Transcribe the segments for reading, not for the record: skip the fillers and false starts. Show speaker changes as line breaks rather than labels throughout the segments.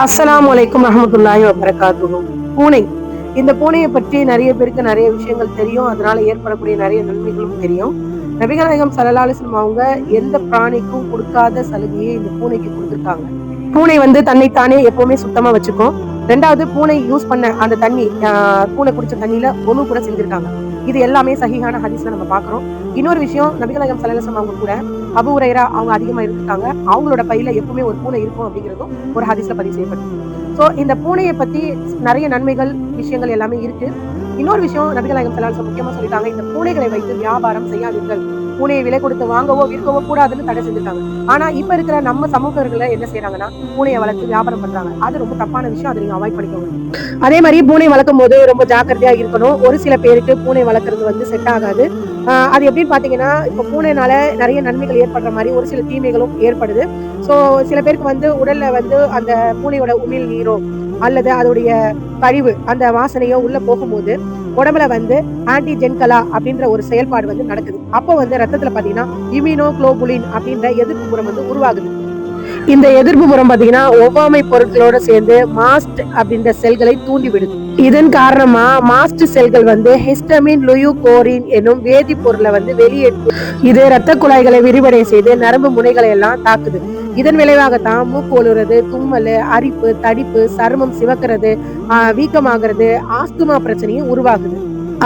அஸ்ஸலாமு அலைக்கும் ரஹ்மத்துல்லாஹி வபரகாத்துஹு. பூனை. இந்த பூனையை பற்றி நிறைய பேருக்கு நிறைய விஷயங்கள் தெரியும். அதனால ஏற்படக்கூடிய நிறைய நன்மைகளும் தெரியும். நபிகள் நாயகம் ஸல்லல்லாஹு அலைஹி வஸல்லம் அவங்க எந்த பிராணிக்கும் கொடுக்காத சலுகையை இந்த பூனைக்கு கொடுத்துருக்காங்க. பூனை வந்து தன்னைத்தானே எப்பவுமே சுத்தமா வச்சுக்கும். ரெண்டாவது, பூனை யூஸ் பண்ண அந்த தண்ணி, பூனை குடிச்ச தண்ணியில ஒண்ணு கூட செஞ்சிருக்காங்க. இது எல்லாமே சஹீஹான ஹதீஸ்ல நம்ம பாக்குறோம். இன்னொரு விஷயம், நபிகள் நாயகம் ஸல்லல்லாஹு அலைஹி வஸல்லம் அவங்க கூட அபூ ஹுரைரா அவங்க அதிகமா இருந்திருக்காங்க. அவங்களோட பையில எப்பவுமே ஒரு பூனை இருக்கும் அப்படிங்கிறதும் ஒரு ஹதீஸ்ல பதிவு செய்யப்பட்டிருக்கு. ஸோ இந்த பூனையை பத்தி நிறைய நன்மைகள் விஷயங்கள் எல்லாமே இருக்கு. இன்னொரு விஷயம், நபிகள் நாயகம் ஸல்லல்லாஹு அலைஹி வஸல்லம் முக்கியமா சொல்லிட்டாங்க, இந்த பூனைகளை வைத்து வியாபாரம் செய்யாதீர்கள். பூனையை விலை கொடுத்து வாங்கவோ விற்கவோ கூடாதுன்னு தடை செஞ்சிருக்காங்க. ஆனா இப்ப இருக்கிற நம்ம சமூகத்துல என்ன செய்யறாங்கன்னா, பூனையை வளர்த்து வியாபாரம் பண்றாங்க. அது ரொம்ப தப்பான விஷயம். அதை நீங்க அவாய்ட் பண்ணிக்கோங்க. அதே மாதிரி பூனை வளர்க்கும் போது ரொம்ப ஜாக்கிரதையா இருக்கணும். ஒரு சில பேருக்கு பூனை வளர்க்கறது வந்து செட் ஆகாது. அது எப்படின்னு பாத்தீங்கன்னா, இப்ப பூனைனால நிறைய நன்மைகள் ஏற்படுற மாதிரி ஒரு சில தீமைகளும் ஏற்படுது. சோ சில பேருக்கு வந்து உடல்ல வந்து அந்த பூனையோட உமிழ் நீரோ அல்லது அதோடைய கழிவு, அந்த வாசனையோ உள்ள போகும்போது உடம்புல வந்து ஆன்டிஜென்கலா அப்படின்ற ஒரு செயல்பாடு வந்து நடக்குது. அப்போ வந்து ரத்தத்துல பாத்தீங்கன்னா இம்யூனோகுளோபுலின் அப்படின்ற எதிர்ப்பு புறம் வந்து உருவாகுது. இந்த எதிர்ப்பு புறம் பாத்தீங்கன்னா ஒவ்வாமை பொருட்களோட சேர்ந்து மாஸ்ட் அப்படின்ற செல்களை தூண்டி விடுது. இதன் காரணமா மாஸ்ட் செல்கள் வந்து ஹிஸ்டமின் லுயூகோரின் என்னும் வேதிப்பொருளை வந்து வெளியேற்று. இது ரத்த குழாய்களை விரிவடை செய்து நரம்பு முனைகளை எல்லாம் தாக்குது. இதன் விளைவாகத்தான் மூக்கு ஒழுறது, தும்மல், அரிப்பு, தடிப்பு, சருமம் சிவக்கிறது, வீக்கமாகிறது, ஆஸ்துமா பிரச்சனையும் உருவாகுது.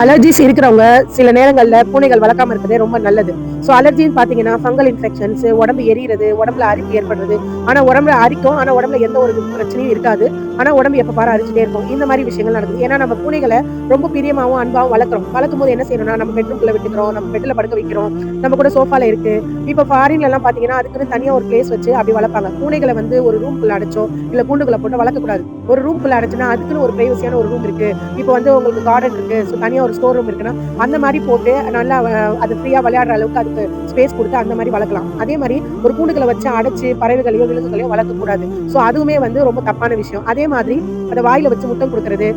அலர்ஜிஸ் இருக்கிறவங்க சில நேரங்கள்ல பூனைகள் வளர்க்காம இருக்கிறதே ரொம்ப நல்லது. ஸோ அலர்ஜின்னு பாத்தீங்கன்னா ஃபங்கல் இன்ஃபெக்ஷன்ஸ், உடம்பு எரியிறது, உடம்புல அரிப்பு ஏற்படுறது. ஆனா உடம்புல அரிக்கும், ஆனா உடம்புல எந்த ஒரு பிரச்சனையும் இருக்காது. ஆனா உடம்பு எப்ப பாரு அரிச்சுட்டே இருக்கும். இந்த மாதிரி விஷயங்கள் நடக்குது. ஏன்னா நம்ம பூனைகளை ரொம்ப பிரியமாவும் அன்பாவும் வளர்க்குறோம். வளர்க்கும் போது என்ன செய்யணும்னா, நம்ம பெட்ரூம்குள்ள விட்டுக்கிறோம், நம்ம பெட்ல படுக்க வைக்கிறோம், நம்ம கூட சோஃபால இருக்கு. இப்ப ஃபாரின்ல எல்லாம் பாத்தீங்கன்னா அதுக்குன்னு தனியா ஒரு பிளேஸ் வச்சு அப்படி வளர்ப்பாங்க. பூனைகளை வந்து ஒரு ரூம்குள்ள அடைச்சோ இல்ல கூண்டுக்குள்ள போட்டு வளர்க்கக்கூடாது. ஒரு ரூம்குள்ள அடைச்சுன்னா அதுக்குன்னு ஒரு பிரைவசியான ஒரு ரூம் இருக்கு. இப்போ வந்து உங்களுக்கு கார்டன் இருக்கு, ஸோ தனியா ஒரு ஸ்டோர் ரூம் இருக்குன்னா அந்த மாதிரி போட்டு நல்லா அது ஃப்ரீயா விளையாடுற அளவுக்கு அதுக்கு ஸ்பேஸ் கொடுத்து அந்த மாதிரி வளர்க்கலாம். அதே மாதிரி ஒரு கூண்டுகளை வச்சு அடைச்சு பறவைகளையோ விலங்குகளையோ வளர்க்கக்கூடாது. ஸோ அதுவுமே வந்து ரொம்ப தப்பான விஷயம். அதே மாதிரி அதை வாயில வச்சு முத்தம் கொடுக்கறது,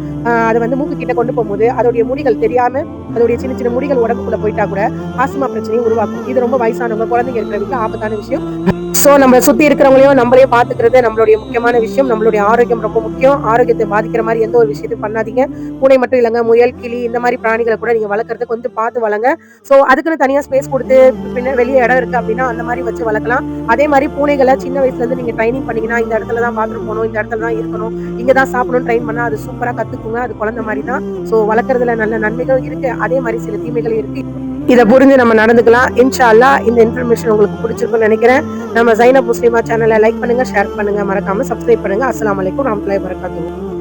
அதை வந்து மூக்கு கிட்ட கொண்டு போகும்போது அதோடைய முடிகள் தெரியாம அதோடைய சின்ன சின்ன முடிகள் உடம்புக்குள்ள போயிட்டா கூட ஆஸ்துமா பிரச்சனையை உருவாக்கும். இது ரொம்ப வயசானவங்க, குழந்தைங்க இருக்கிற வீட்டுல ஆபத்தான விஷயம். சோ நம்ம சுத்தி இருக்கிறவங்களையும் நம்மளையும் பாத்துக்கிறது நம்மளுடைய முக்கியமான விஷயம். நம்மளுடைய ஆரோக்கியம் ரொம்ப முக்கியம். ஆரோக்கியத்தை பாதிக்கிற மாதிரி எந்த ஒரு விஷயத்தையும் பண்ணாதீங்க. பூனை மட்டும் இல்லைங்க, முயல், கிளி இந்த மாதிரி பிராணிகளை கூட நீங்க வளர்க்கறத கொஞ்சம் பார்த்து வளங்க. சோ அதுக்குன்னு தனியா ஸ்பேஸ் கொடுத்து பின்ன வெளியே இடம் இருக்கு அப்படின்னா அந்த மாதிரி வச்சு வளர்க்கலாம். அதே மாதிரி பூனைகளை சின்ன வயசுல இருந்து நீங்க ட்ரைனிங் பண்ணீங்கன்னா, இந்த இடத்துல தான் பாத்ரூம் போகணும், இந்த இடத்துல தான் இருக்கணும், இங்கதான் சாப்பிடணும் ட்ரைன் பண்ணா அது சூப்பரா கத்துக்குங்க. அது குழந்தை மாதிரி தான். சோ வளர்க்கறதுல நல்ல நன்மைகள் இருக்கு, அதே மாதிரி சில தீமைகள் இருக்கு. இதை புரிஞ்சு நம்ம நடந்துக்கலாம். இன்ஷா அல்லாஹ் இந்த இன்ஃபர்மேஷன் உங்களுக்கு பிடிச்சிருக்கும்னு நினைக்கிறேன். நம்ம ஜைனப் முஸ்லிமா சேனலை லைக் பண்ணுங்க, ஷேர் பண்ணுங்க, மறக்காம சப்ஸ்கிரைப் பண்ணுங்க. அஸ்ஸலாமு அலைக்கும் வரஹ்மத்துல்லாஹி வபரகாத்துஹு.